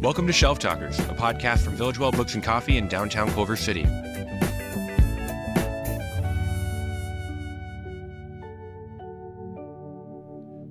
Welcome to Shelf Talkers, a podcast from Village Well Books and Coffee in downtown Culver City.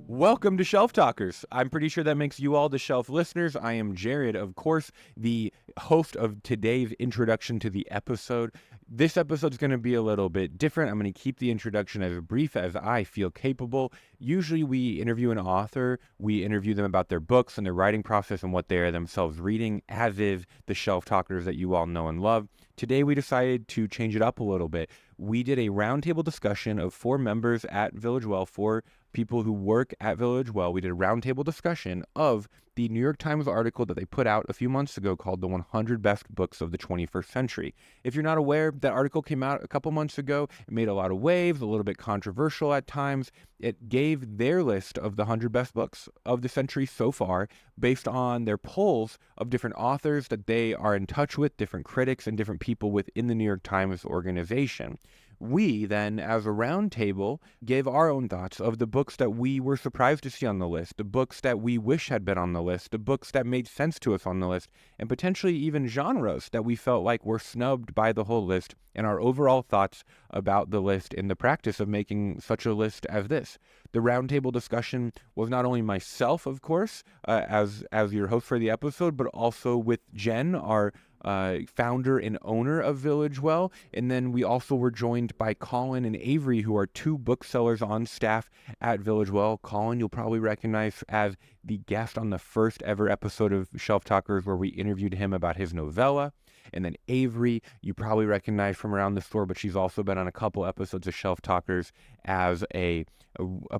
Welcome to Shelf Talkers. I'm pretty sure that makes you all the shelf listeners. I am Jared, of course, the host of today's introduction to the episode. This episode is going to be a little bit different. I'm going to keep the introduction as brief as I feel capable. Usually we interview an author. We interview them about their books and their writing process and what they are themselves reading, as is the Shelf Talkers that you all know and love. Today we decided to change it up a little bit. We did a roundtable discussion of 4 members at Village Well, 4 people who work at Village Well. We did a roundtable discussion of the New York Times article that they put out a few months ago called The 100 Best Books of the 21st Century. If you're not aware, that article came out a couple months ago. It made a lot of waves, a little bit controversial at times. It gave their list of the 100 best books of the century so far based on their polls of different authors that they are in touch with, different critics, and different people within the New York Times organization. We then, as a roundtable, gave our own thoughts of the books that we were surprised to see on the list, the books that we wish had been on the list, the books that made sense to us on the list, and potentially even genres that we felt like were snubbed by the whole list, and our overall thoughts about the list in the practice of making such a list as this. The roundtable discussion was not only myself, of course, as your host for the episode, but also with Jen, our founder and owner of Village Well. And then we also were joined by Colin and Avery, who are 2 booksellers on staff at Village Well. Colin, you'll probably recognize as the guest on the first ever episode of Shelf Talkers where we interviewed him about his novella. And then Avery, you probably recognize from around the store, but she's also been on a couple episodes of Shelf Talkers as a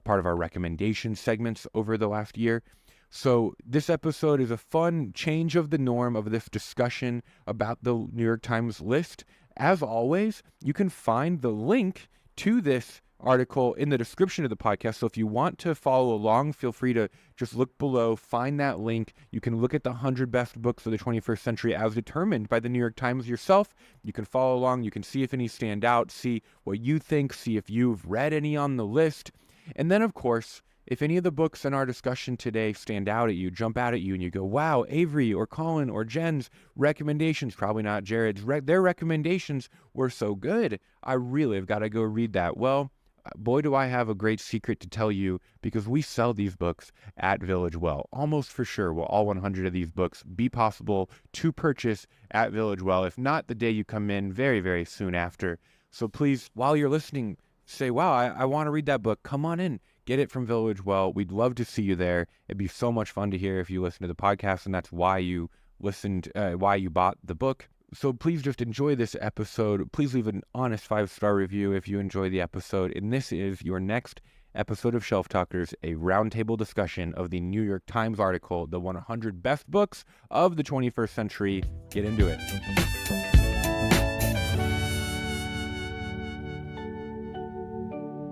part of our recommendation segments over the last year. So this episode is a fun change of the norm of this discussion about the New York Times list. As always, you can find the link to this article in the description of the podcast. So if you want to follow along, feel free to just look below, find that link. You can look at the 100 best books of the 21st century as determined by the New York Times yourself. You can follow along. You can see if any stand out, see what you think, see if you've read any on the list. And then, of course, if any of the books in our discussion today stand out at you, jump out at you, and you go, wow, Avery or Colin or Jen's recommendations, probably not Jared's, their recommendations were so good, I really have got to go read that. Well, boy, do I have a great secret to tell you, because we sell these books at Village Well. Almost for sure will all 100 of these books be possible to purchase at Village Well, if not the day you come in, very, very soon after. So please, while you're listening, say, wow, I want to read that book. Come on in. Get it from Village Well. We'd love to see you there. It'd be so much fun to hear if you listen to the podcast, and that's why you listened, why you bought the book. So please just enjoy this episode. Please leave an honest 5-star review if you enjoy the episode. And this is your next episode of Shelf Talkers, a roundtable discussion of the New York Times article, The 100 Best Books of the 21st Century. Get into it.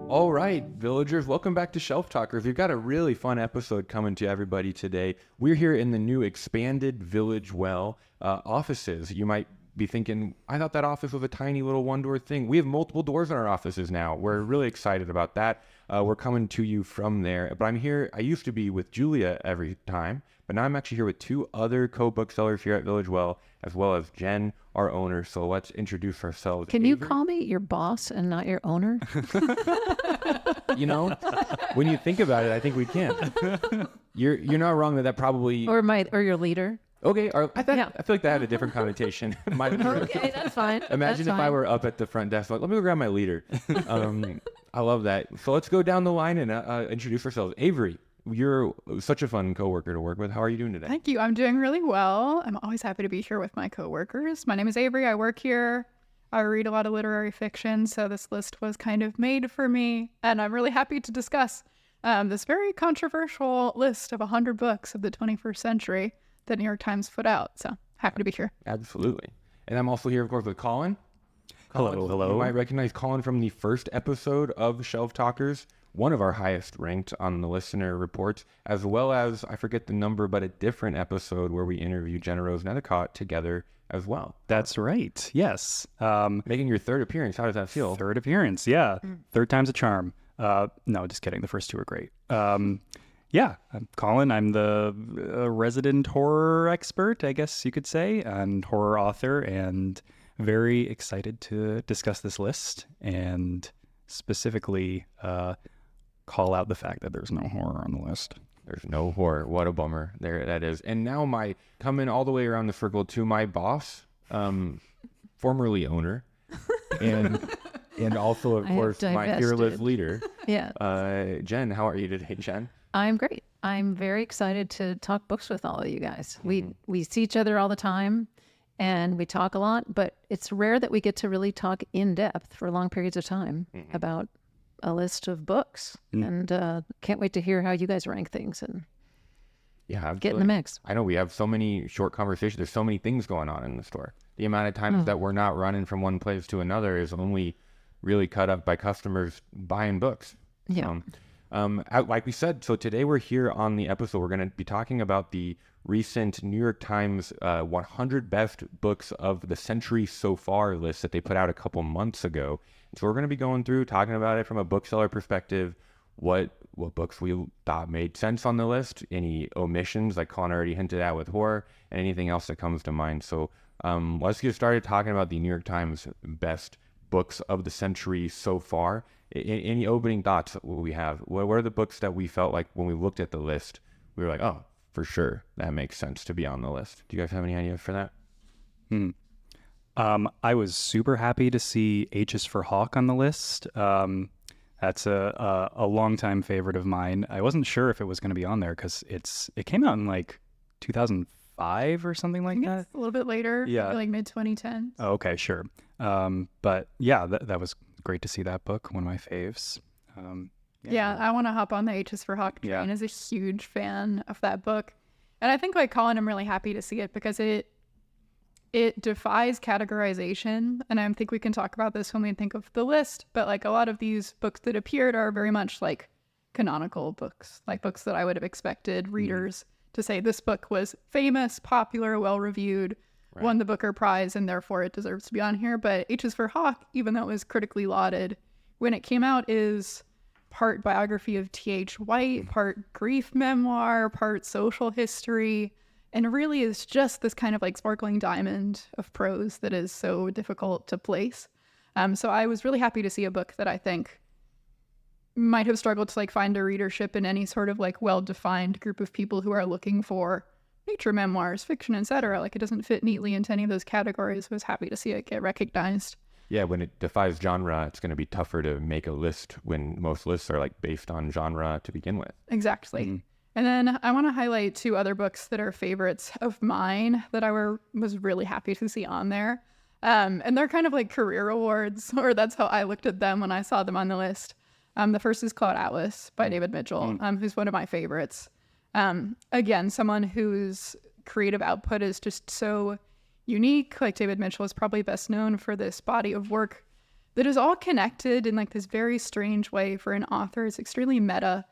All right, villagers, welcome back to Shelf Talkers. We've got a really fun episode coming to everybody today. We're here in the new expanded Village Well offices. You might be thinking, I thought that office was a tiny little one-door thing. We have multiple doors in our offices now. We're really excited about that. We're coming to you from there. But I'm here, I used to be with Julia every time, but now I'm actually here with 2 other co-booksellers here at Village Well as Jen, our owner. So let's introduce ourselves. Can you call me your boss and not your owner? You know, when you think about it, I think we can. You're not wrong that probably... Or your leader. Okay, I feel like that had a different connotation. Okay, that's fine. Imagine if I were up at the front desk, like, let me go grab my leader. I love that. So let's go down the line and introduce ourselves. Avery, you're such a fun coworker to work with. How are you doing today? Thank you. I'm doing really well. I'm always happy to be here with my coworkers. My name is Avery. I work here. I read a lot of literary fiction, so this list was kind of made for me, and I'm really happy to discuss this very controversial list of 100 books of the 21st century that New York Times put out. So happy to be here. Absolutely. And I'm also here, of course, with Colin. Hello. You might recognize Colin from the first episode of Shelf Talkers, one of our highest ranked on the listener reports, as well as, I forget the number, but a different episode where we interviewed Jenna Rose Nethercott together as well. That's right. Yes. Making your 3rd appearance. How does that feel? 3rd appearance. Yeah. 3rd time's a charm. No, just kidding. The first 2 are great. Yeah, I'm Colin. I'm the resident horror expert, I guess you could say, and horror author, and very excited to discuss this list and specifically call out the fact that there's no horror on the list. There's no horror. What a bummer. There that is. And now coming all the way around the circle to my boss, formerly owner, and also of I have course my fearless divested. leader. Yeah. Jen, how are you today, Jen? I'm great. I'm very excited to talk books with all of you guys. We see each other all the time and we talk a lot, but it's rare that we get to really talk in depth for long periods of time about a list of books. And can't wait to hear how you guys rank things and Yeah, get in the mix. I know we have so many short conversations. There's so many things going on in the store. The amount of times that we're not running from one place to another is only really cut up by customers buying books. Yeah. Like we said, so today we're here on the episode. We're going to be talking about the recent New York Times 100 best books of the century so far list that they put out a couple months ago. So we're going to be going through, talking about it from a bookseller perspective, what books we thought made sense on the list, any omissions like Colin already hinted at with horror, and anything else that comes to mind. So let's get started talking about the New York Times best books of the century so far. Any opening thoughts we have? What are the books that we felt like when we looked at the list, we were like, oh, for sure, that makes sense to be on the list. Do you guys have any ideas for that? I was super happy to see H is for Hawk on the list. That's a longtime favorite of mine. I wasn't sure if it was going to be on there because it came out in like 2005 or something like that. It's a little bit later, Yeah. maybe like mid 2010s. Oh, okay, sure. But yeah, that was great to see that book, one of my faves. Yeah, I want to hop on the H's for Hawk train as a huge fan of that book. And I think like Colin, I'm really happy to see it because it defies categorization. And I think we can talk about this when we think of the list, but like a lot of these books that appeared are very much like canonical books, like books that I would have expected readers to say this book was famous, popular, well-reviewed, won the Booker Prize, and therefore it deserves to be on here. But H is for Hawk, even though it was critically lauded when it came out, is part biography of T.H. White, part grief memoir, part social history, and really is just this kind of like sparkling diamond of prose that is so difficult to place. So I was really happy to see a book that I think might have struggled to like find a readership in any sort of like well-defined group of people who are looking for nature memoirs, fiction, etc. Like it doesn't fit neatly into any of those categories. I was happy to see it get recognized. Yeah, when it defies genre, it's going to be tougher to make a list when most lists are like based on genre to begin with. Exactly. And then I want to highlight two other books that are favorites of mine that I was really happy to see on there. And they're kind of like career awards, or that's how I looked at them when I saw them on the list. The first is Cloud Atlas by David Mitchell, who's one of my favorites. Again, someone whose creative output is just so unique. Like David Mitchell is probably best known for this body of work that is all connected in like this very strange way for an author. It's extremely meta.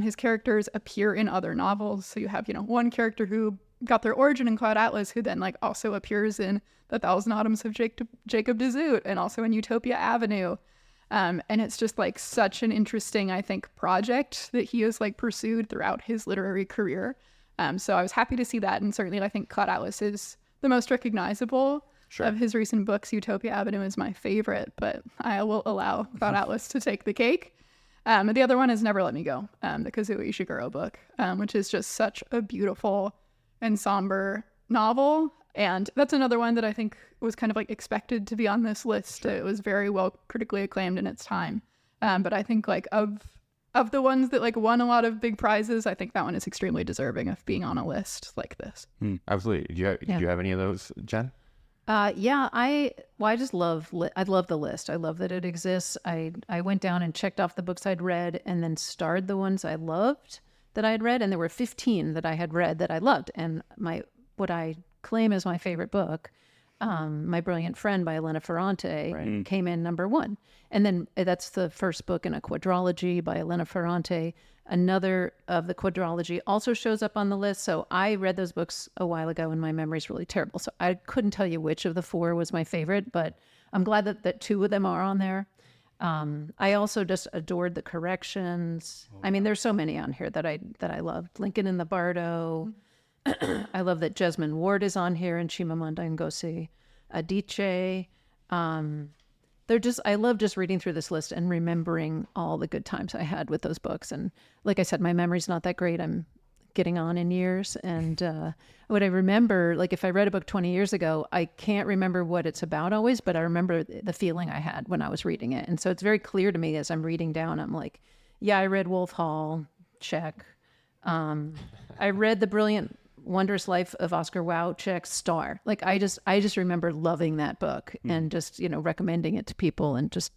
His characters appear in other novels. So you have, one character who got their origin in Cloud Atlas, who then like also appears in The Thousand Autumns of Jacob de Zoot and also in Utopia Avenue. And it's just like such an interesting, I think, project that he has like pursued throughout his literary career. So I was happy to see that. And certainly I think Cloud Atlas is the most recognizable of his recent books. Utopia Avenue is my favorite, but I will allow Cloud Atlas to take the cake. And the other one is Never Let Me Go, the Kazuo Ishiguro book, which is just such a beautiful and somber novel. And that's another one that I think was kind of like expected to be on this list. It was very well critically acclaimed in its time. But I think like of the ones that like won a lot of big prizes, I think that one is extremely deserving of being on a list like this. Absolutely. Did you have any of those, Jen? I just love I love the list. I love that it exists. I went down and checked off the books I'd read and then starred the ones I loved that I had read, and there were 15 that I had read that I loved. And what I claim as my favorite book, My Brilliant Friend by Elena Ferrante, came in number 1. And then that's the first book in a quadrology by Elena Ferrante. Another of the quadrology also shows up on the list. So I read those books a while ago and my memory's really terrible. So I couldn't tell you which of the 4 was my favorite, but I'm glad that 2 of them are on there. I also just adored the corrections. I mean, there's so many on here that I loved. Lincoln in the Bardo. I love that Jesmyn Ward is on here and Chimamanda Ngozi Adichie. I love just reading through this list and remembering all the good times I had with those books. And like I said, my memory's not that great. I'm getting on in years. And what I remember, like if I read a book 20 years ago, I can't remember what it's about always, but I remember the feeling I had when I was reading it. And so it's very clear to me as I'm reading down, I'm like, yeah, I read Wolf Hall, check. I read The Brilliant Wondrous Life of Oscar Wilde, check, star. Like I just remember loving that book and just, recommending it to people and just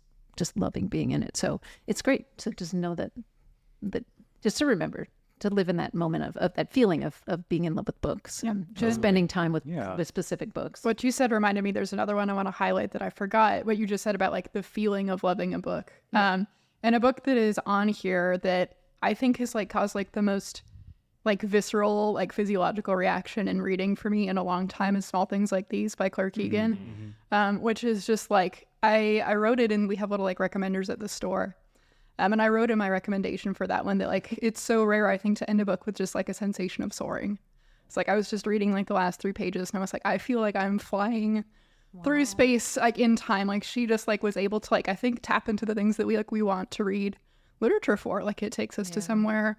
loving being in it. So it's great to just know that just to remember to live in that moment of that feeling of being in love with books, just spending time with specific books. What you said reminded me, there's another one I want to highlight that I forgot, what you just said about like the feeling of loving a book. And a book that is on here that I think has like caused like the most like visceral, like physiological reaction in reading for me in a long time is Small Things Like These by Claire Keegan, which is just like, I wrote it and we have little like recommenders at the store. And I wrote in my recommendation for that one that like, it's so rare, I think, to end a book with just like a sensation of soaring. It's like, I was just reading like the last 3 pages and I was like, I feel like I'm flying through space, like in time. Like she just like was able to like, I think, tap into the things that we want to read literature for. Like it takes us to somewhere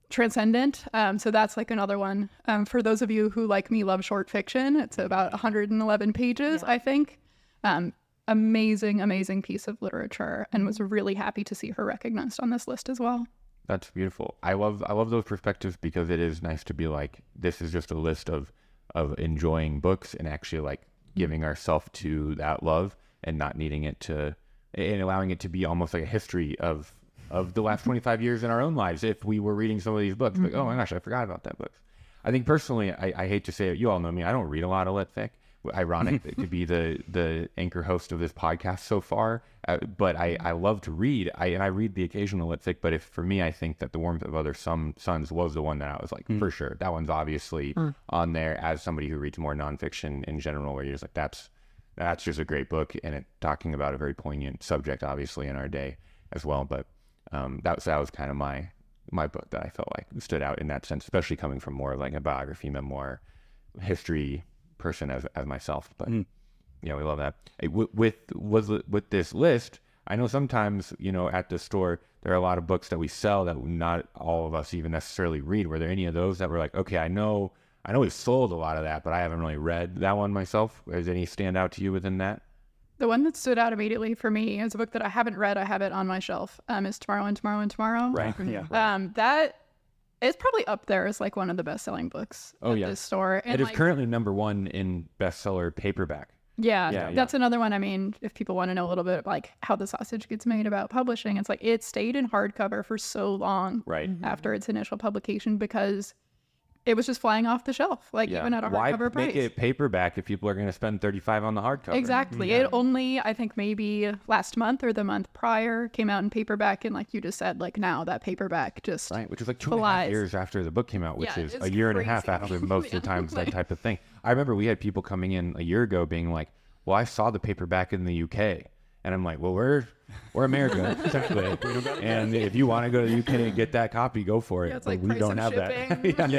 transcendent. So that's like another one. For those of you who like me love short fiction, it's about 111 pages, I think. Amazing piece of literature, and was really happy to see her recognized on this list as well. That's beautiful. I love those perspectives because it is nice to be like, this is just a list of enjoying books and actually like giving ourselves to that love and not needing it to, and allowing it to be almost like a history of the last 25 years in our own lives. If we were reading some of these books, like, oh my gosh, I forgot about that book. I think personally, I hate to say it, you all know me, I don't read a lot of lit fic. Ironic to be the anchor host of this podcast so far, but I love to read. I read the occasional lit fic, but for me, I think that The Warmth of Other Suns was the one that I was like, for sure, that one's obviously on there as somebody who reads more nonfiction in general, where you're just like, that's just a great book, and it talking about a very poignant subject, obviously, in our day as well. But that was kind of my book that I felt like stood out in that sense, especially coming from more like a biography, memoir, history person as myself. But yeah, we love that. Hey, with this list, I know sometimes, at the store there are a lot of books that we sell that not all of us even necessarily read. Were there any of those that were like, okay, I know we've sold a lot of that, but I haven't really read that one myself? Does any stand out to you within that? The one that stood out immediately for me is a book that I haven't read. I have it on my shelf. Is Tomorrow and Tomorrow and Tomorrow. Right. Yeah. That is probably up there as like one of the best-selling books at this store. And it is currently #1 in bestseller paperback. Yeah, that's another one. I mean, if people want to know a little bit like how the sausage gets made about publishing, it's like it stayed in hardcover for so long after its initial publication because it was just flying off the shelf, like even at a hardcover price. Why make it paperback if people are going to spend $35 on the hardcover? Exactly. It only, I think maybe last month or the month prior, came out in paperback, and like you just said, like now that paperback just which was like 2.5 years after the book came out, which is a year and a half after most of the times that type of thing. I remember we had people coming in a year ago being like, well, I saw the paperback in the UK. And I'm like, well, we're America, essentially. And if you want to go to the UK and get that copy, go for it. Yeah, it's like we don't have shipping. that.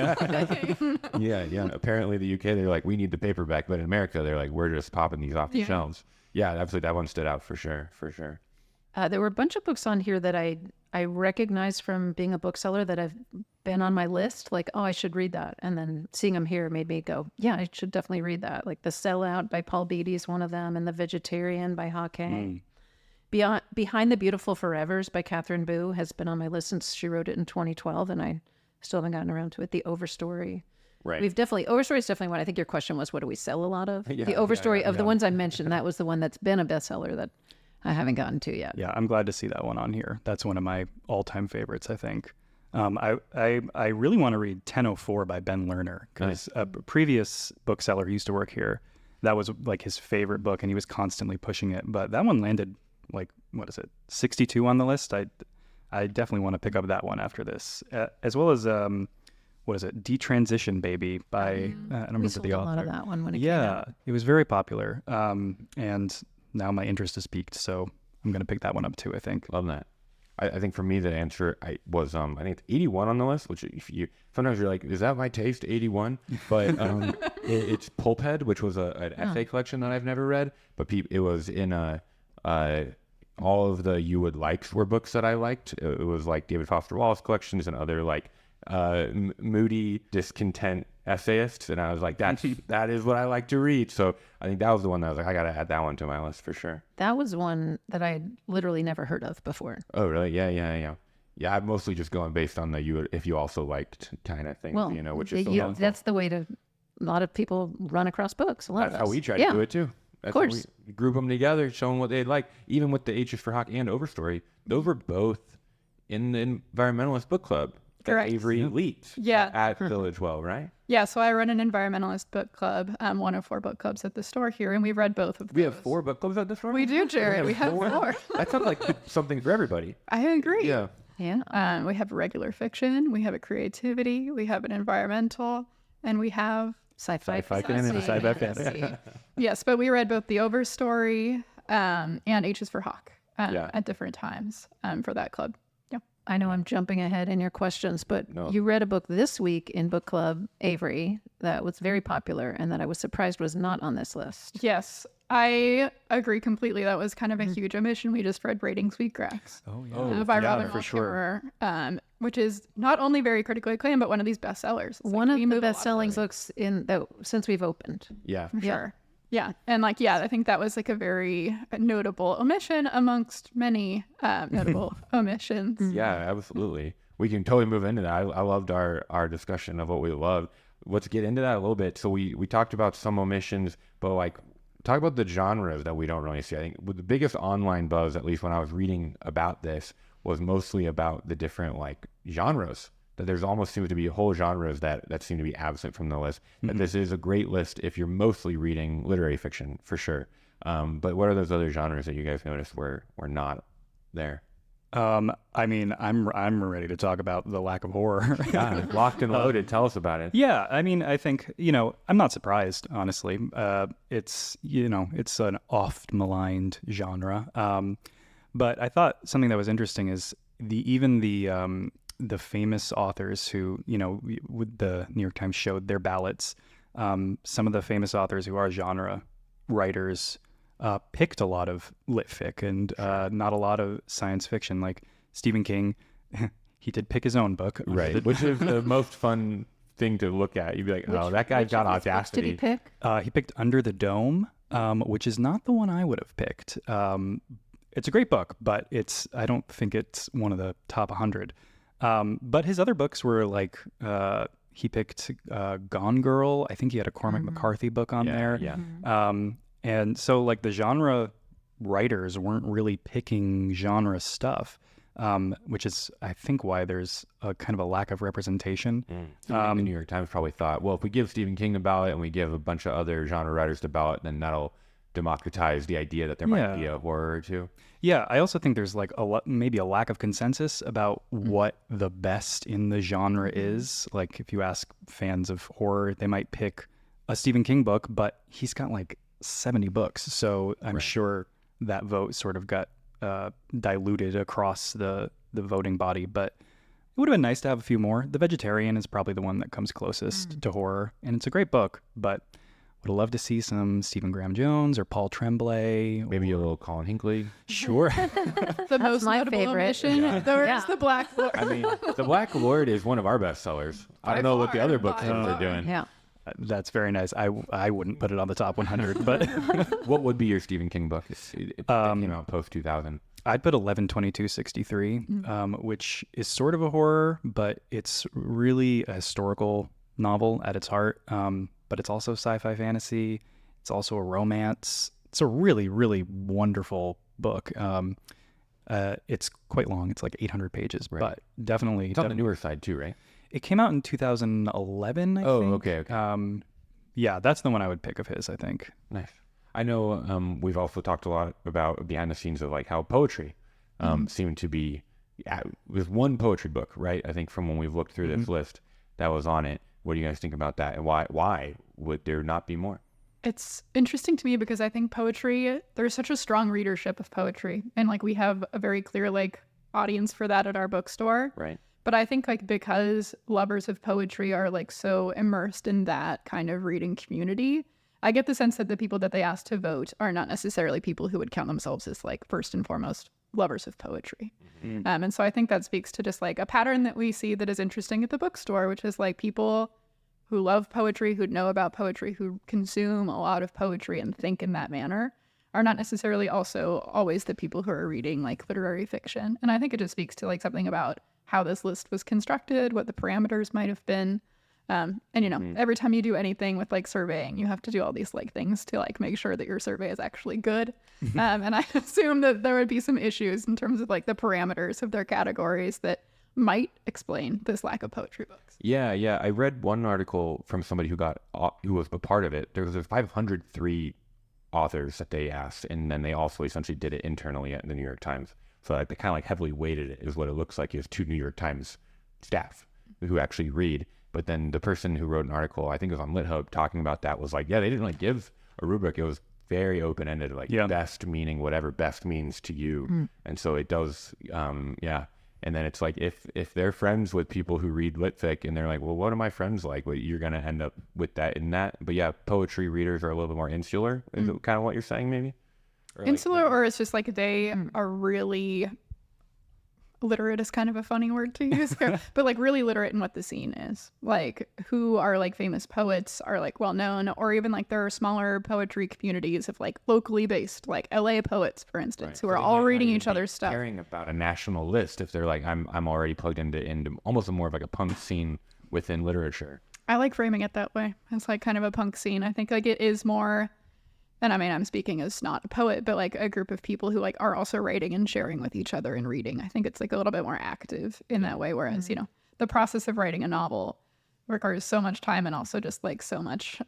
Yeah. Apparently the UK, they're like, we need the paperback. But in America, they're like, we're just popping these off the shelves. Yeah, absolutely. That one stood out for sure. There were a bunch of books on here that I recognized from being a bookseller that have been on my list. Like, oh, I should read that. And then seeing them here made me go, yeah, I should definitely read that. Like The Sellout by Paul Beatty is one of them, and The Vegetarian by Ha Kang. Behind the Beautiful Forevers by Catherine Boo has been on my list since she wrote it in 2012, and I still haven't gotten around to it. The Overstory. Right. Overstory is definitely one. I think your question was, what do we sell a lot of? The Overstory of the ones I mentioned, that was the one that's been a bestseller that I haven't gotten to yet. Yeah, I'm glad to see that one on here. That's one of my all-time favorites, I think. I really want to read 1004 by Ben Lerner, because a previous bookseller who used to work here, that was like his favorite book, and he was constantly pushing it. But that one landed like, 62 on the list. I definitely want to pick up that one after this, as well as Detransition Baby by I don't remember the author. A lot of that one when it came out. It was very popular, and now my interest is piqued, so I'm going to pick that one up too, I think. Love that. I think for me, the answer was I think it's 81 on the list, which sometimes you're like, is that my taste, 81? But it's Pulphead, which was an essay collection that I've never read, but it was in all of the You Would Likes were books that I liked. It was like David Foster Wallace collections and other like moody, discontent essayists, and I was like, that is what I like to read. So I think that was the one that I was like, I gotta add that one to my list for sure. That was one that I literally never heard of before. Oh really? Yeah. I'm mostly just going based on the if you also liked kind of thing, Well, which is so helpful. that's the way a lot of people run across books. That's how we try to do it too. That's of course. We group them together, show them what they'd like. Even with the H's for Hawk and Overstory, those were both in the Environmentalist Book Club. Correct. Avery leads at Village Well, right? Yeah, so I run an environmentalist book club, one of 4 book clubs at the store here, and we've read both of those. We have 4 book clubs at the store? We do, Jared. We have 4. That sounds like something for everybody. I agree. Yeah. Yeah. We have regular fiction, we have a creativity, we have an environmental, and we have Sci-fi canon and sci-fi fantasy. Yes, but we read both the Overstory and H's for Hawk at different times for that club. Yeah. I know I'm jumping ahead in your questions, but you read a book this week in book club, Avery, that was very popular and that I was surprised was not on this list. Yes, I agree completely. That was kind of a huge omission. We just read Braiding Sweetgrass. Oh, yeah. By Robin for sure. Which is not only very critically acclaimed, but one of these bestsellers. It's One like, of the best-selling books since we've opened. Yeah. For sure. Yeah. And I think that was like a very notable omission amongst many notable omissions. Yeah, absolutely. We can totally move into that. I loved our discussion of what we loved. Let's get into that a little bit. So we talked about some omissions, but like talk about the genres that we don't really see. I think the biggest online buzz, at least when I was reading about this, was mostly about the different like genres. That there's almost seems to be whole genres that seem to be absent from the list. That this is a great list if you're mostly reading literary fiction, for sure. But what are those other genres that you guys noticed were not there? I mean, I'm ready to talk about the lack of horror. Yeah, locked and loaded. Tell us about it. Yeah, I mean, I think, I'm not surprised, honestly. It's an oft maligned genre. But I thought something that was interesting is the famous authors who, the New York Times showed their ballots. Some of the famous authors who are genre writers picked a lot of lit fic and not a lot of science fiction. Like Stephen King, he did pick his own book. Right, which is the most fun thing to look at. You'd be like, oh, that guy's got audacity. Did he pick? He picked Under the Dome, which is not the one I would have picked. It's a great book, but I don't think it's one of the top 100. But his other books were like, he picked Gone Girl. I think he had a Cormac McCarthy book on there. Yeah. And so like the genre writers weren't really picking genre stuff, which is, I think, why there's a kind of a lack of representation. The New York Times probably thought, well, if we give Stephen King the ballot and we give a bunch of other genre writers the ballot, then that'll democratize the idea that there might be a horror or two. Yeah, I also think there's like maybe a lack of consensus about what the best in the genre is. Like if you ask fans of horror, they might pick a Stephen King book, but he's got like 70 books. So I'm sure that vote sort of got diluted across the voting body, but it would have been nice to have a few more. The Vegetarian is probably the one that comes closest to horror, and it's a great book, but would have loved to see some Stephen Graham Jones or Paul Tremblay. Maybe a little Colin Hinckley. Sure. The most my notable favorite. omission, there's the Black Lord. I mean, The Black Lord is one of our best sellers. I don't know what the other books are doing. Yeah. That's very nice. I wouldn't put it on the top 100, but What would be your Stephen King book? It came out post 2000. I'd put 11/22/63, which is sort of a horror, but it's really a historical novel at its heart. But it's also sci-fi fantasy. It's also a romance. It's a really, really wonderful book. It's quite long. It's like 800 pages, but definitely. It's on the newer side too, right? It came out in 2011, I think. Okay. Yeah, that's the one I would pick of his, I think. Nice. I know we've also talked a lot about behind the scenes of like how poetry seemed to be, there's one poetry book, right? I think from when we've looked through this list that was on it. What do you guys think about that? And why would there not be more? It's interesting to me because I think poetry, there's such a strong readership of poetry. And like we have a very clear like audience for that at our bookstore. Right. But I think like because lovers of poetry are like so immersed in that kind of reading community, I get the sense that the people that they ask to vote are not necessarily people who would count themselves as like first and foremost lovers of poetry. And so I think that speaks to just like a pattern that we see that is interesting at the bookstore, which is like people who love poetry, who know about poetry, who consume a lot of poetry and think in that manner are not necessarily also always the people who are reading like literary fiction. And I think it just speaks to like something about how this list was constructed, what the parameters might have been. And you know, every time you do anything with like surveying, you have to do all these like things to like make sure that your survey is actually good. And I assume that there would be some issues in terms of like the parameters of their categories that might explain this lack of poetry books. Yeah. I read one article from somebody who was a part of it. There was 503 authors that they asked, and then they also essentially did it internally at the New York Times. So like they kind of like heavily weighted it is what it looks like. Is 2 New York Times staff who actually read. But then the person who wrote an article, I think it was on LitHub, talking about that was like, yeah, they didn't like give a rubric. It was very open-ended, like best meaning whatever best means to you. And so it does, And then it's like if they're friends with people who read litfic and they're like, well, what are my friends like? Well, you're going to end up with that in that. But yeah, poetry readers are a little bit more insular. Is it kind of what you're saying maybe? Or insular, or it's just like they are really literate is kind of a funny word to use here, but like really literate in what the scene is. Like who are like famous poets are like well known, or even like there are smaller poetry communities of like locally based, like LA poets, for instance, who are all reading each other's stuff. Caring about a national list if they're like, I'm already plugged into almost more of like a punk scene within literature. I like framing it that way. It's like kind of a punk scene. I think like it is more. And I mean, I'm speaking as not a poet, but like a group of people who like are also writing and sharing with each other and reading. I think it's like a little bit more active in that way. Whereas, you know, the process of writing a novel requires so much time and also just like so much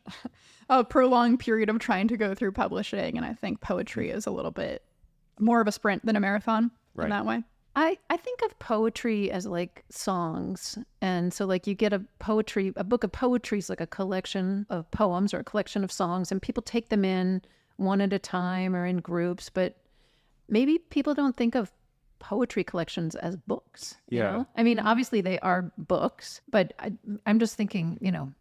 a prolonged period of trying to go through publishing. And I think poetry is a little bit more of a sprint than a marathon in that way. I think of poetry as like songs. And so like you get a book of poetry is like a collection of poems or a collection of songs, and people take them in one at a time or in groups. But maybe people don't think of poetry collections as books. You know? I mean, obviously they are books, but I'm just thinking, you know,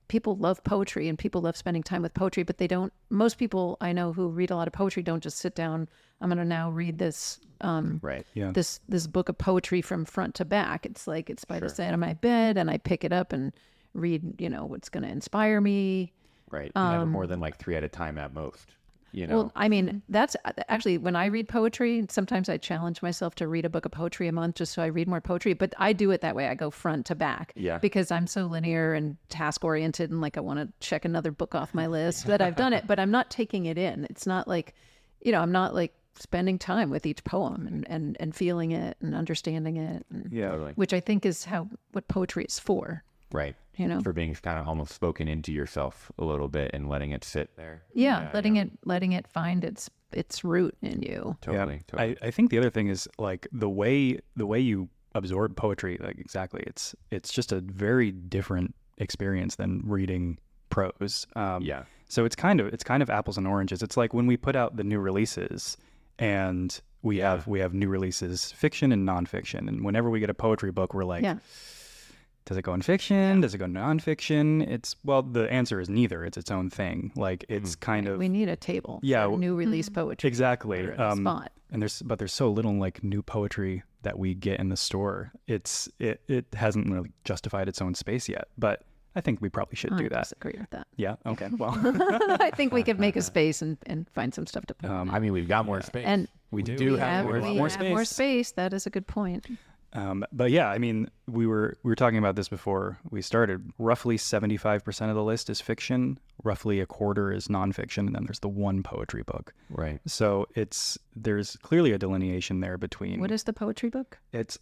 people love poetry and people love spending time with poetry, but most people I know who read a lot of poetry don't just sit down, I'm going to now read this, this book of poetry from front to back. It's like, it's by the side of my bed and I pick it up and read, you know, what's going to inspire me. Right. Never more than like 3 at a time at most. You know? Well, I mean, that's actually when I read poetry, sometimes I challenge myself to read a book of poetry a month just so I read more poetry. But I do it that way. I go front to back because I'm so linear and task oriented and like I want to check another book off my list that I've done it, but I'm not taking it in. It's not like, you know, I'm not like spending time with each poem and feeling it and understanding it. And, totally. Which I think is what poetry is for. Right. You know, for being kind of almost spoken into yourself a little bit and letting it sit there. Letting it find its root in you. Totally. I think the other thing is like the way you absorb poetry, like exactly. It's just a very different experience than reading prose. So it's kind of apples and oranges. It's like when we put out the new releases and we have new releases, fiction and nonfiction. And whenever we get a poetry book, we're like, does it go in fiction? Does it go nonfiction? The answer is neither. It's its own thing. Like it's kind of, we need a table. For new release poetry. Exactly. Spot. And there's so little like new poetry that we get in the store. It hasn't really justified its own space yet, but I think we probably should do that. I disagree with that. Yeah. Okay. Well, I think we could make a space and find some stuff to put. I mean, we've got more space. And we do have more space. More space. That is a good point. But yeah, I mean, we were talking about this before we started. Roughly 75% of the list is fiction. Roughly a quarter is nonfiction, and then there's the one poetry book. Right. So there's clearly a delineation there between. What is the poetry book? It's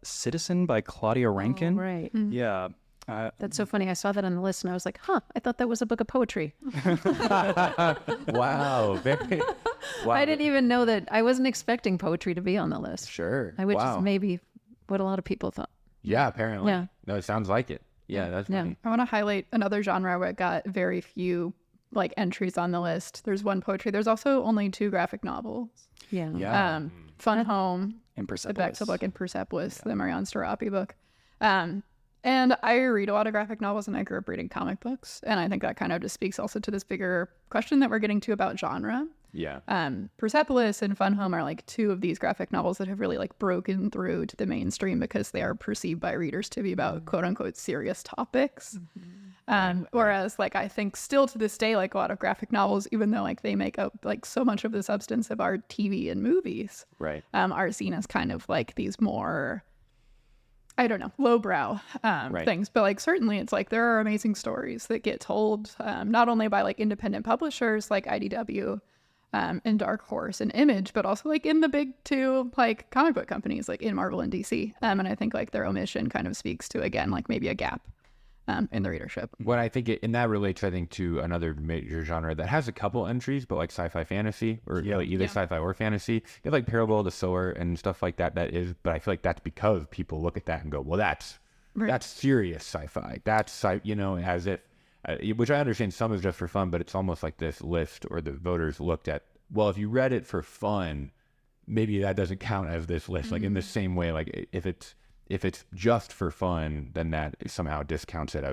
Citizen by Claudia Rankine. Oh, right. Yeah. That's so funny. I saw that on the list and I was like, I thought that was a book of poetry. Wow. Wow. I didn't even know that. I wasn't expecting poetry to be on the list. Sure. Which is maybe what a lot of people thought. Yeah, apparently. Yeah. No, it sounds like it. Yeah, that's funny. I want to highlight another genre where it got very few like entries on the list. There's one poetry. There's also only 2 graphic novels. Yeah. Fun Home, And the Persepolis. Bexel book, and Persepolis, the Marianne Storapi book. And I read a lot of graphic novels, and I grew up reading comic books. And I think that kind of just speaks also to this bigger question that we're getting to about genre. Yeah. Persepolis and Fun Home are like 2 of these graphic novels that have really like broken through to the mainstream because they are perceived by readers to be about quote unquote serious topics. Whereas like I think still to this day, like a lot of graphic novels, even though like they make up like so much of the substance of our TV and movies, Right. are seen as kind of like these more, I don't know, lowbrow things. But like certainly it's like there are amazing stories that get told not only by like independent publishers like IDW and Dark Horse and Image, but also like in the big 2 like comic book companies like in Marvel and DC. And I think like their omission kind of speaks to, again, like maybe a gap in the readership. What I think and that relates, I think, to another major genre that has a couple entries, but like sci-fi fantasy or either sci-fi or fantasy. You have like Parable of the Sower and stuff like that. That is, but I feel like that's because people look at that and go, well, that's serious sci-fi. That's, you know, as if, which I understand some is just for fun, but it's almost like this list or the voters looked at, well, if you read it for fun, maybe that doesn't count as this list. Like in the same way, like if it's just for fun, then that somehow discounts it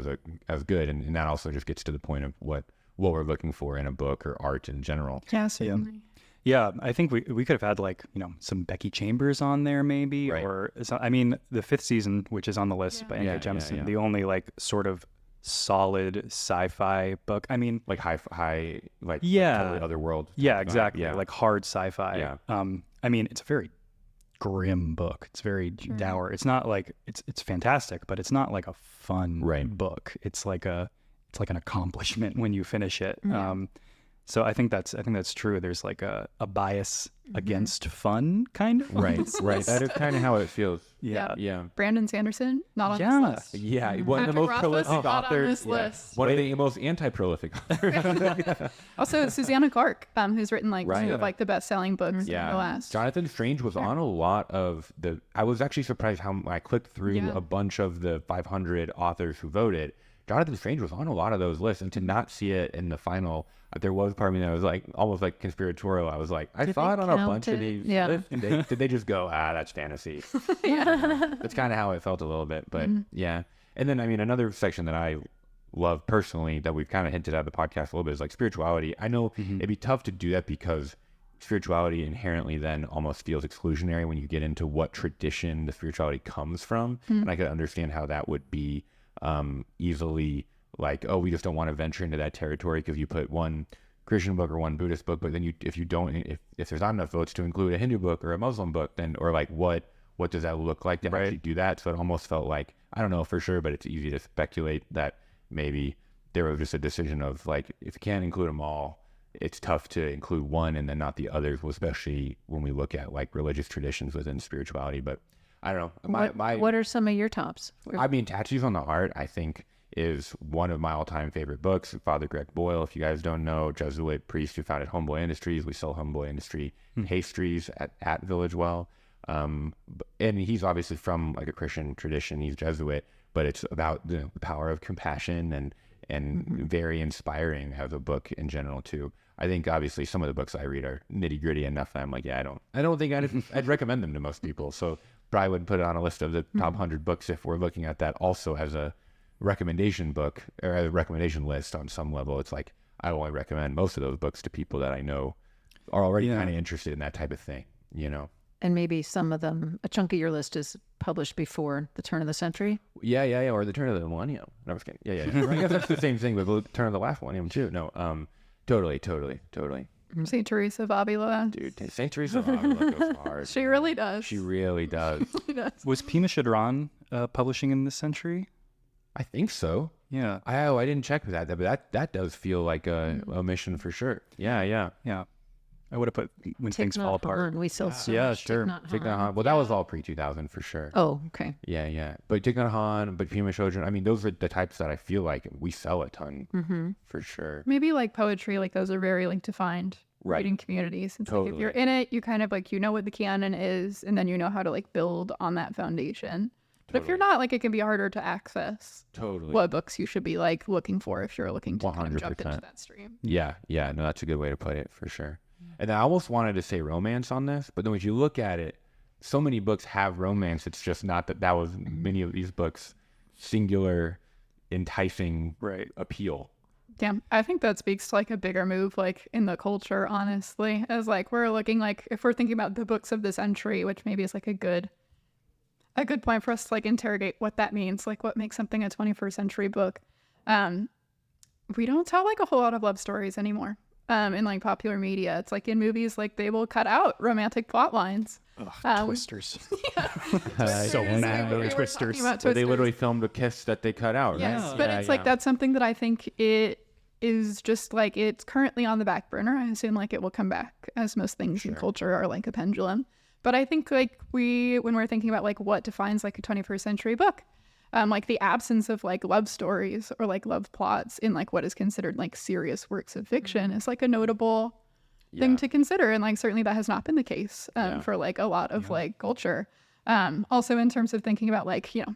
as good, and that also just gets to the point of what we're looking for in a book or art in general. Yeah, certainly. Yeah, I think we could have had like, you know, some Becky Chambers on there maybe, Right. or I mean, the 5th season, which is on the list by N.K. Yeah, Jemisin, yeah. the only like sort of solid sci-fi book. I mean, Like high, like Yeah. totally other world. yeah, exactly. Yeah. Like hard sci-fi. Yeah. I mean, it's a very grim book. It's very dour. It's not like it's fantastic, but it's not like a fun book. It's like an accomplishment when you finish it. So I think that's true. There's like a bias against fun, kind of. Right. That is kind of how it feels. Yeah. Brandon Sanderson, not on Yeah. this list. Yeah. One of the Patrick most Rothfuss, prolific not on authors. this list. One of the most anti-prolific authors. Also, Susanna Clark, who's written like 2 of like the best-selling books in the last. Jonathan Strange was on a lot of the. I was actually surprised how I clicked through a bunch of the 500 authors who voted. Jonathan Strange was on a lot of those lists, and to not see it in the final, there was part of me that was like almost like conspiratorial. I was like, I saw it on a bunch of these lists, and did they just go, that's fantasy? That's kind of how it felt a little bit, but yeah. And then I mean, another section that I love personally that we've kind of hinted at the podcast a little bit is like spirituality. I know it'd be tough to do that because spirituality inherently then almost feels exclusionary when you get into what tradition the spirituality comes from, and I could understand how that would be easily like, oh, we just don't want to venture into that territory because you put one Christian book or one Buddhist book, but then if there's not enough votes to include a Hindu book or a Muslim book, then or like what does that look like to actually do that? So it almost felt like, I don't know for sure, but it's easy to speculate that maybe there was just a decision of like, if you can't include them all, it's tough to include one and then not the others, especially when we look at like religious traditions within spirituality. But I don't know. What are some of your tops? I mean, Tattoos on the Heart, I think, is one of my all-time favorite books. Father Greg Boyle, if you guys don't know, Jesuit priest who founded Homeboy Industries. We sell Homeboy Industry pastries at Village Well. And he's obviously from like a Christian tradition. He's Jesuit, but it's about the power of compassion and very inspiring as a book in general too. I think obviously some of the books I read are nitty gritty enough that I'm like, I don't think I'd recommend them to most people. So probably would put it on a list of the top 100 books if we're looking at that also as a recommendation book or a recommendation list on some level. It's like I only recommend most of those books to people that I know are already kind of interested in that type of thing, you know. And maybe some of them, a chunk of your list is published before the turn of the century. Yeah, or the turn of the millennium. No, I was kidding. Yeah. I guess that's the same thing with the turn of the last millennium too. No, totally. St. Teresa of Avila. Dude, St. Teresa of Avila goes hard. She really does. She really does. Was Pima Chadron publishing in this century? I think so. Yeah. I didn't check that, but that does feel like a mission for sure. Yeah. I would have put When Things Fall Apart. We sell so Yeah, much sure. Thich Nhat Hanh. Well, that was all pre-2000 for sure. Oh, okay. Yeah. But Thich Nhat Hanh, but Pima Chodron, I mean, those are the types that I feel like we sell a ton for sure. Maybe like poetry, like those are very like defined reading communities. It's like if you're in it, you kind of like, you know what the canon is, and then you know how to like build on that foundation. But if you're not, like, it can be harder to access Totally. what books you should be like looking for if you're looking to kind of jump 100%. into that stream. Yeah, no, that's a good way to put it for sure. And I almost wanted to say romance on this, but then when you look at it, so many books have romance. It's just not that was many of these books singular, enticing appeal. Yeah, I think that speaks to like a bigger move like in the culture, honestly, as like we're looking like if we're thinking about the books of the century, which maybe is like a good point for us to like interrogate what that means, like what makes something a 21st century book. We don't tell like a whole lot of love stories anymore in like popular media. It's like in movies, like they will cut out romantic plot lines. Twisters. So mad we were Twisters. talking about Where they literally filmed a kiss that they cut out, Yes, right? but it's like that's something that I think it is just like it's currently on the back burner. I assume like it will come back, as most things in culture are like a pendulum. But I think like when we're thinking about like what defines like a 21st century book, like the absence of like love stories or like love plots in like what is considered like serious works of fiction is like a notable thing to consider. And like certainly that has not been the case for like a lot of like culture. Also in terms of thinking about like, you know,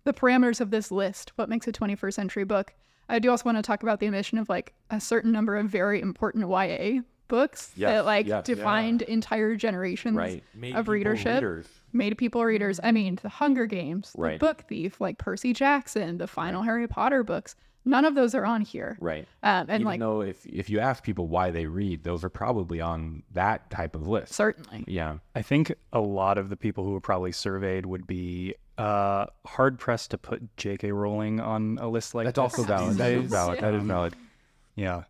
the parameters of this list, what makes a 21st century book. I do also want to talk about the omission of like a certain number of very important YA books that like defined entire generations of readership. Made people readers. I mean, The Hunger Games, The Book Thief, like Percy Jackson, the final Harry Potter books. None of those are on here. Right. And even like, though if you ask people why they read, those are probably on that type of list. Certainly. Yeah. I think a lot of the people who were probably surveyed would be hard pressed to put J.K. Rowling on a list like That's this. also valid. That is valid. That is valid. Yeah.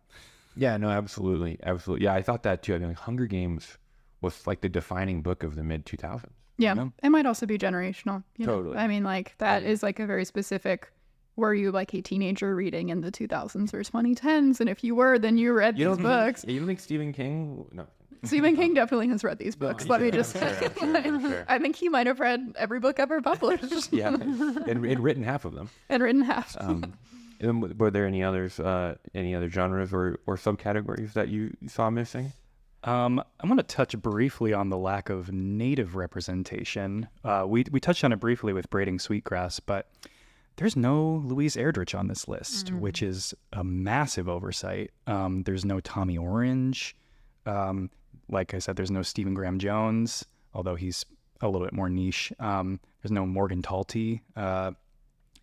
Yeah, no, absolutely. Absolutely. Yeah, I thought that too. I mean, like, Hunger Games was like the defining book of the mid 2000s. Yeah. You know? It might also be generational. You know? Totally. I mean, like that is like a very specific, were you like a teenager reading in the 2000s or 2010s? And if you were, then you read these books. You don't think Stephen King? No. Stephen King definitely has read these books. Let me just I'm sure. I think he might have read every book ever published. Yeah, and written half of them. And written half. And then were there any others, any other genres or subcategories that you saw missing? I want to touch briefly on the lack of native representation. We touched on it briefly with Braiding Sweetgrass, but there's no Louise Erdrich on this list, which is a massive oversight. There's no Tommy Orange. Like I said, there's no Stephen Graham Jones, although he's a little bit more niche. There's no Morgan Talty.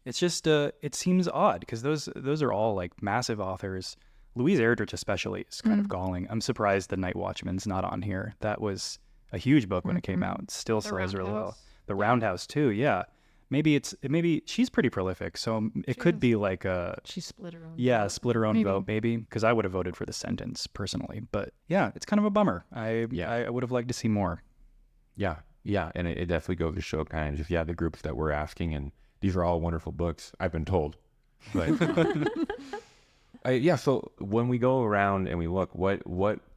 It's just it seems odd because those are all like massive authors. Louise Erdrich especially is kind of galling. I'm surprised The Night Watchman's not on here. That was a huge book when it came out. It still sells really well. The Roundhouse too, yeah. Maybe she's pretty prolific, so it could be like she split her own vote. Split her own vote maybe, because I would have voted for The Sentence personally. But yeah, it's kind of a bummer. I would have liked to see more. Yeah, and it definitely goes to show kind of just the groups that we're asking, and these are all wonderful books, I've been told. But so when we go around and we look, what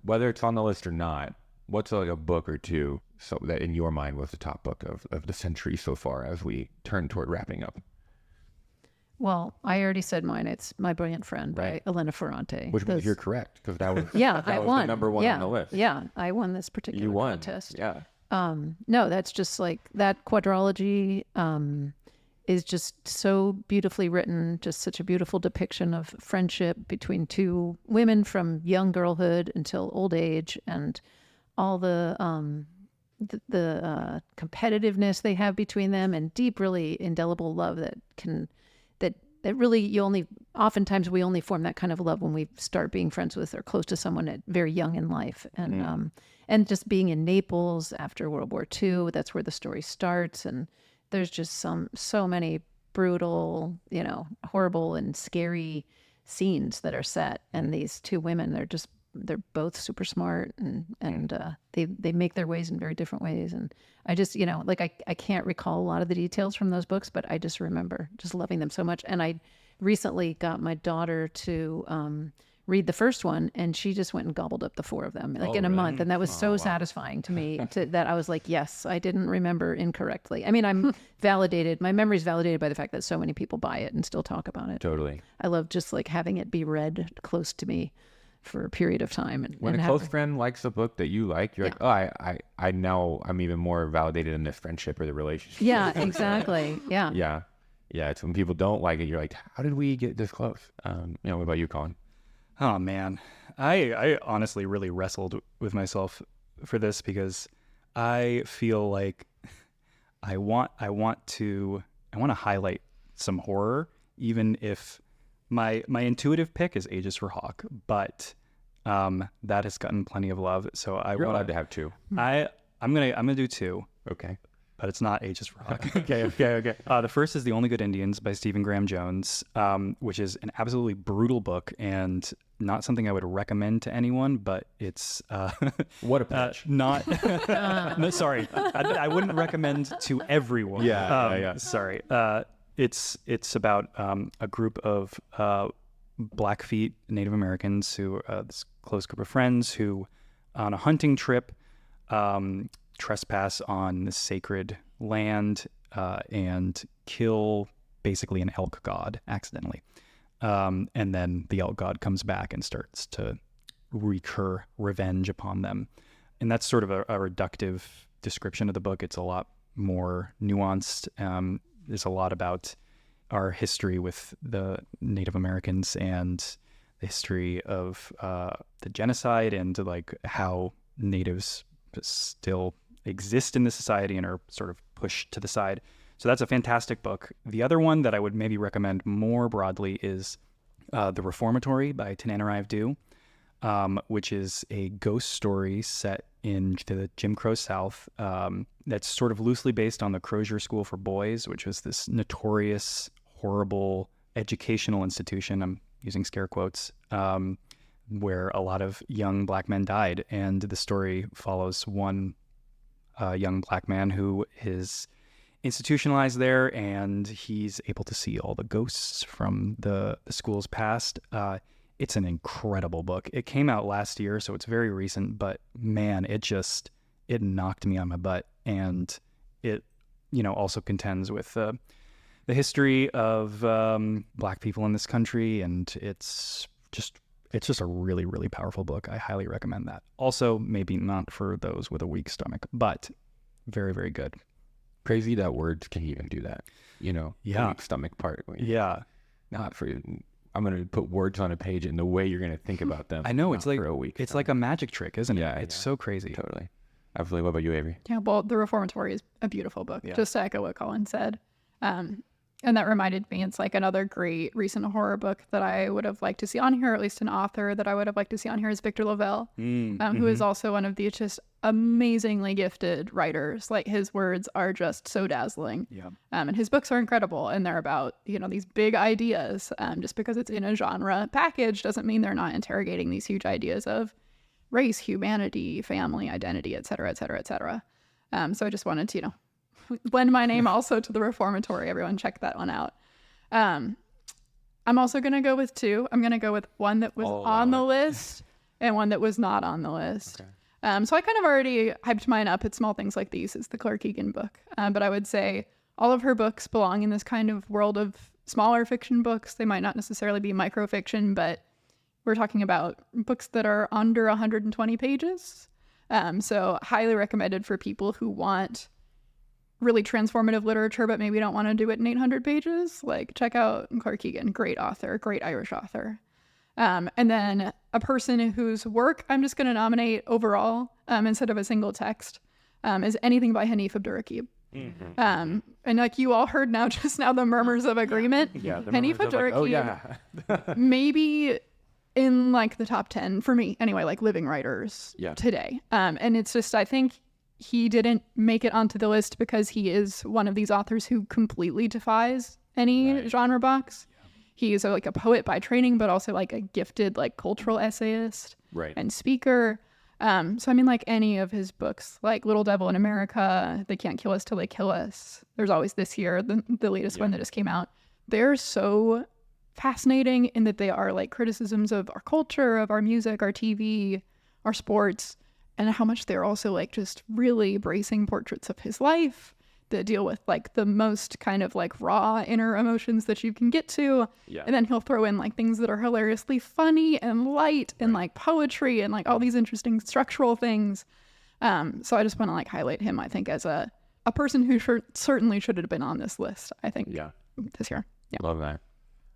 whether it's on the list or not, what's like a book or two so that in your mind was the top book of the century so far as we turn toward wrapping up? Well, I already said mine. It's My Brilliant Friend by Elena Ferrante. Which means you're correct, because that was I won. The number one on the list. Yeah, I won this particular contest. Yeah. No, that's just like that quadrology is just so beautifully written, just such a beautiful depiction of friendship between two women from young girlhood until old age, and all the competitiveness they have between them, and deep, really indelible love that really oftentimes we only form that kind of love when we start being friends with or close to someone at very young in life. And just being in Naples after World War II, that's where the story starts. And there's just so many brutal, horrible and scary scenes that are set. And these two women, they're both super smart, and they make their ways in very different ways. And I just, I can't recall a lot of the details from those books, but I just remember just loving them so much. And I recently got my daughter to read the first one, and she just went and gobbled up the four of them in a month. And that was so satisfying to me that I was like, yes, I didn't remember incorrectly. I mean, I'm validated. My memory's validated by the fact that so many people buy it and still talk about it. Totally. I love just like having it be read close to me. for a period of time. And, When and a have- close friend likes a book that you like, you're like, oh, I now I'm even more validated in this friendship or the relationship. Yeah, exactly. Yeah. Yeah. It's when people don't like it, you're like, how did we get this close? What about you, Colin? Oh man, I honestly really wrestled with myself for this because I feel like I want to highlight some horror, even if my intuitive pick is Ages for Hawk, but that has gotten plenty of love. So You're allowed to have two. I'm gonna do two. Okay. But it's not Ages for Hawk. Okay. The first is The Only Good Indians by Stephen Graham Jones, which is an absolutely brutal book and not something I would recommend to anyone, but it's... What a pitch. Not... no, sorry. I wouldn't recommend to everyone. Yeah. Sorry. It's about a group of Blackfeet Native Americans who this close group of friends who, on a hunting trip, trespass on this sacred land and kill basically an elk god accidentally. And then the elk god comes back and starts to wreak her revenge upon them. And that's sort of a reductive description of the book. It's a lot more nuanced. There's a lot about our history with the Native Americans and the history of the genocide and like how natives still exist in the society and are sort of pushed to the side. So that's a fantastic book. The other one that I would maybe recommend more broadly is The Reformatory by Tananarive Due, which is a ghost story set in the Jim Crow South that's sort of loosely based on the Crozier School for Boys, which was this notorious, horrible educational institution, I'm using scare quotes, where a lot of young black men died. And the story follows one young black man who is institutionalized there, and he's able to see all the ghosts from the school's past. It's an incredible book. It came out last year, so it's very recent, but man, it knocked me on my butt. And it, also contends with the history of black people in this country, and it's just a really, really powerful book. I highly recommend that. Also, maybe not for those with a weak stomach, but very, very good. Crazy that words can even do that. The weak stomach part. Yeah. Not for... I'm going to put words on a page and the way you're going to think about them. I know, it's like for a week. It's like a magic trick, isn't it? Yeah, it's so crazy. Totally. Absolutely. What about you, Avery? Yeah, well, The Reformatory is a beautiful book, just to echo what Colin said. And that reminded me, it's like another great recent horror book that I would have liked to see on here, or at least an author that I would have liked to see on here is Victor Lavelle, who is also one of the just amazingly gifted writers. Like, his words are just so dazzling. Yeah. And his books are incredible, and they're about, these big ideas. Just because it's in a genre package doesn't mean they're not interrogating these huge ideas of race, humanity, family, identity, et cetera, et cetera, et cetera. So I just wanted to, lend my name also to The Reformatory. Everyone check that one out. I'm also going to go with two. I'm going to go with one that was on the list and one that was not on the list. Okay. So I kind of already hyped mine up at Small Things Like These. It's the Clark Egan book. But I would say all of her books belong in this kind of world of smaller fiction books. They might not necessarily be microfiction, but we're talking about books that are under 120 pages. So highly recommended for people who want really transformative literature, but maybe don't want to do it in 800 pages. Like, check out Clark Egan, great author, great Irish author. And then a person whose work I'm just going to nominate overall, instead of a single text, is anything by Hanif Abdurraqib. Mm-hmm. And like you all heard just now, the murmurs of agreement. Yeah, Hanif Abdurraqib, maybe in like the top 10 for me anyway, like living writers today. And it's just, I think he didn't make it onto the list because he is one of these authors who completely defies any genre box. Yeah. He is like a poet by training, but also like a gifted like cultural essayist and speaker. So I mean, like any of his books, like Little Devil in America, They Can't Kill Us Till They Kill Us. There's always this year, the latest one that just came out. They're so fascinating in that they are like criticisms of our culture, of our music, our TV, our sports, and how much they're also like just really bracing portraits of his life that deal with like the most kind of like raw inner emotions that you can get to. Yeah. And then he'll throw in like things that are hilariously funny and light and like poetry and like all these interesting structural things. So I just want to like highlight him, I think, as a person who certainly should have been on this list, I think, this year. Yeah. Love that.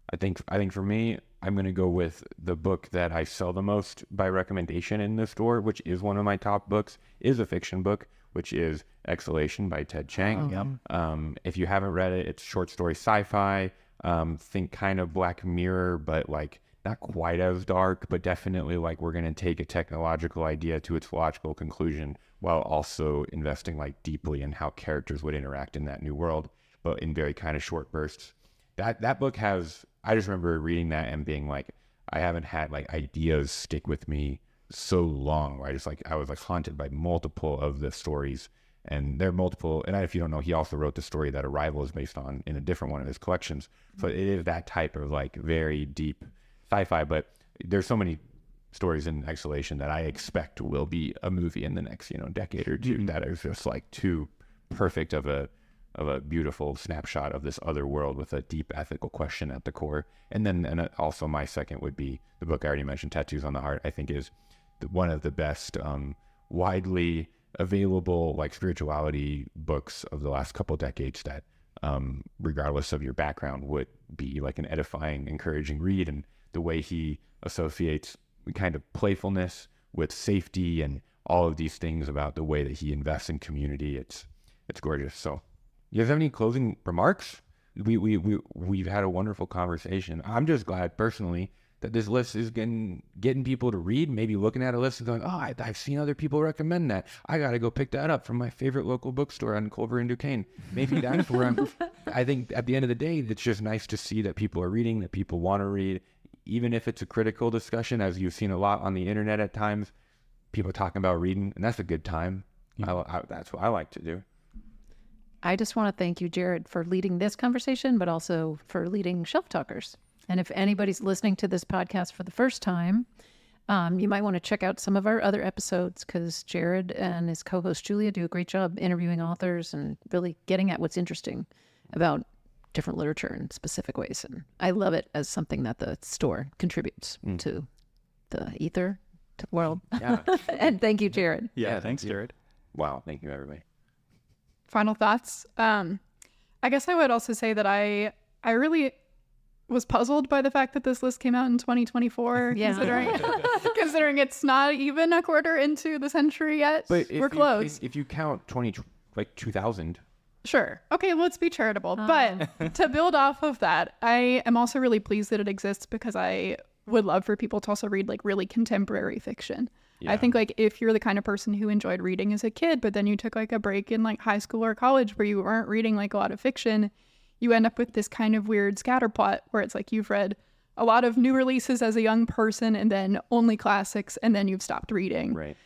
I think for me, I'm going to go with the book that I sell the most by recommendation in the store, which is one of my top books, is a fiction book, which is Exhalation by Ted Chiang. If you haven't read it, it's short story sci-fi. Think kind of Black Mirror, but like not quite as dark, but definitely like we're going to take a technological idea to its logical conclusion while also investing like deeply in how characters would interact in that new world, but in very kind of short bursts. That book has, I just remember reading that and being like, I haven't had like ideas stick with me so long, where I was like haunted by multiple of the stories, and they're multiple. And if you don't know, he also wrote the story that Arrival is based on in a different one of his collections. So it is that type of like very deep sci-fi, but there's so many stories in Exhalation that I expect will be a movie in the next, decade or two that is just like too perfect of a beautiful snapshot of this other world with a deep ethical question at the core. And also my second would be the book I already mentioned, Tattoos on the Heart. I think is one of the best widely available like spirituality books of the last couple decades that regardless of your background would be like an edifying, encouraging read. And the way he associates kind of playfulness with safety and all of these things about the way that he invests in community, it's gorgeous. So you guys have any closing remarks? We've had a wonderful conversation. I'm just glad personally that this list is getting people to read, maybe looking at a list and going, oh, I've seen other people recommend that. I got to go pick that up from my favorite local bookstore on Culver and Duquesne. Maybe that's where I think at the end of the day, it's just nice to see that people are reading, that people want to read, even if it's a critical discussion, as you've seen a lot on the internet at times, people talking about reading, and that's a good time. That's what I like to do. I just want to thank you, Jared, for leading this conversation, but also for leading Shelf Talkers. And if anybody's listening to this podcast for the first time, you might want to check out some of our other episodes, because Jared and his co-host Julia do a great job interviewing authors and really getting at what's interesting about different literature in specific ways. And I love it as something that the store contributes to the ether, to the world. Yeah. And thank you, Jared. Yeah, thanks, Jared. Wow. Thank you, everybody. Final thoughts. I guess I would also say that I really was puzzled by the fact that this list came out in 2024, considering it's not even a quarter into the century yet. But we're close. If you count 2000. Sure. Okay, let's be charitable. But to build off of that, I am also really pleased that it exists, because I would love for people to also read like really contemporary fiction. Yeah. I think like if you're the kind of person who enjoyed reading as a kid, but then you took like a break in like high school or college where you weren't reading like a lot of fiction, you end up with this kind of weird scatterplot where it's like you've read a lot of new releases as a young person and then only classics, and then you've stopped reading. Right.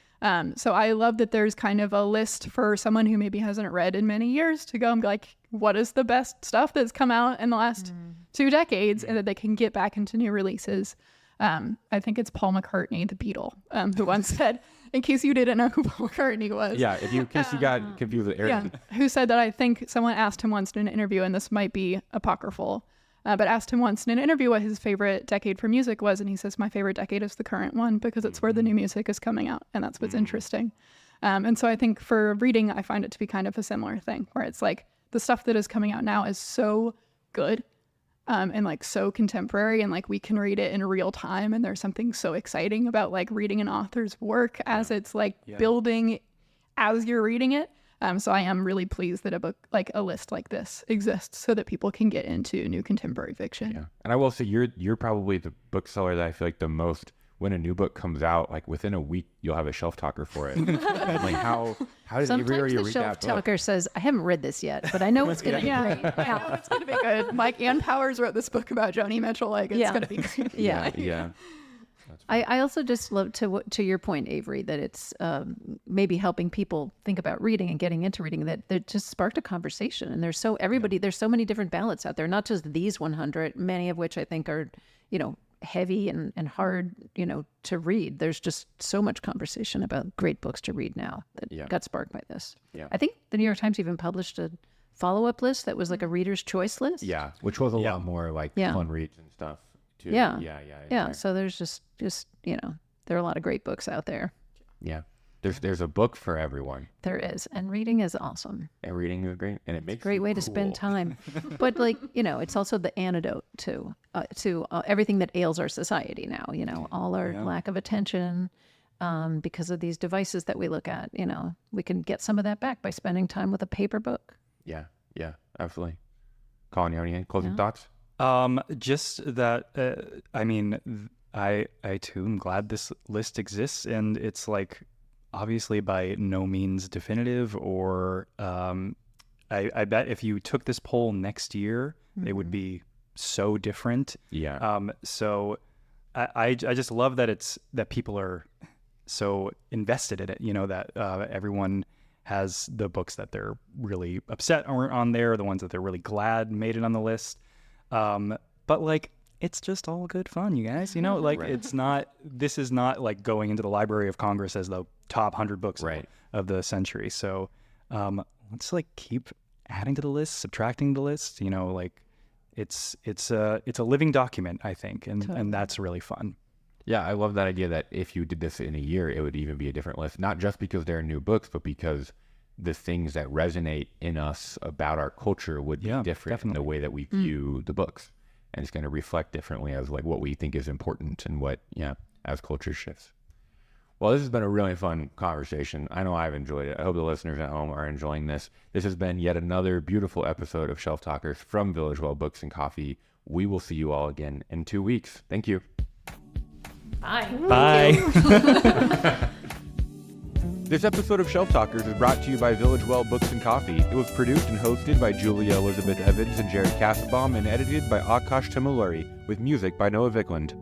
So I love that there's kind of a list for someone who maybe hasn't read in many years to go and be like, what is the best stuff that's come out in the last 2 decades, and that they can get back into new releases. I think it's Paul McCartney, the Beatle, who once said, in case you didn't know who Paul McCartney was. Yeah, in case you got confused with Aaron. Yeah, who said that, I think someone asked him once in an interview, and this might be apocryphal, but asked him once in an interview what his favorite decade for music was, and he says, my favorite decade is the current one, because it's where the new music is coming out, and that's what's interesting. And so I think for reading, I find it to be kind of a similar thing, where it's like the stuff that is coming out now is so good. And like so contemporary, and like we can read it in real time, and there's something so exciting about like reading an author's work as it's like building as you're reading it. So I am really pleased that a book, like a list like this, exists so that people can get into new contemporary fiction. Yeah, and I will say you're probably the bookseller that I feel like the most. When a new book comes out, like within a week, you'll have a shelf talker for it. Like how did Sometimes Avery the read shelf that book? talker says, I haven't read this yet, but I know it's going to be great. Yeah. It's going to be good. Like Ann Powers wrote this book about Joni Mitchell. Like it's going to be great. Yeah. I also just love to your point, Avery, that it's maybe helping people think about reading and getting into reading, that just sparked a conversation. And there's so many different ballots out there, not just these 100, many of which I think are, heavy and hard, to read. There's just so much conversation about great books to read now that got sparked by this. Yeah. I think the New York Times even published a follow-up list that was like a reader's choice list. Yeah, which was a Yeah. lot more like Yeah. fun reads and stuff too. Yeah. Yeah. Yeah. So there's just there are a lot of great books out there. Yeah. There's a book for everyone. There is, and reading is awesome. And reading is great, and it makes Great you way to spend cool. time. But like, it's also the antidote to everything that ails our society now, all our lack of attention because of these devices that we look at, we can get some of that back by spending time with a paper book. Yeah, absolutely. Colin, you have any closing thoughts? Just that, I too am glad this list exists, and it's like obviously by no means definitive, or I bet if you took this poll next year, it would be so different. Yeah. So I just love that people are so invested in it, that everyone has the books that they're really upset aren't on there, the ones that they're really glad made it on the list. But like, it's just all good fun, you guys. This is not like going into the Library of Congress as the top 100 books of the century. So let's like keep adding to the list, subtracting the list. It's a living document, I think, and that's really fun. Yeah, I love that idea that if you did this in a year, it would even be a different list. Not just because there are new books, but because the things that resonate in us about our culture would be different in the way that we view the books. And it's going to reflect differently as like what we think is important and what, as culture shifts. Well, this has been a really fun conversation. I know I've enjoyed it. I hope the listeners at home are enjoying this. This has been yet another beautiful episode of Shelf Talkers from Village Well Books and Coffee. We will see you all again in 2 weeks. Thank you. Bye. Bye. This episode of Shelf Talkers is brought to you by Village Well Books and Coffee. It was produced and hosted by Julia Elizabeth Evans and Jared Kassebaum and edited by Akash Timuluri with music by Noah Vickland.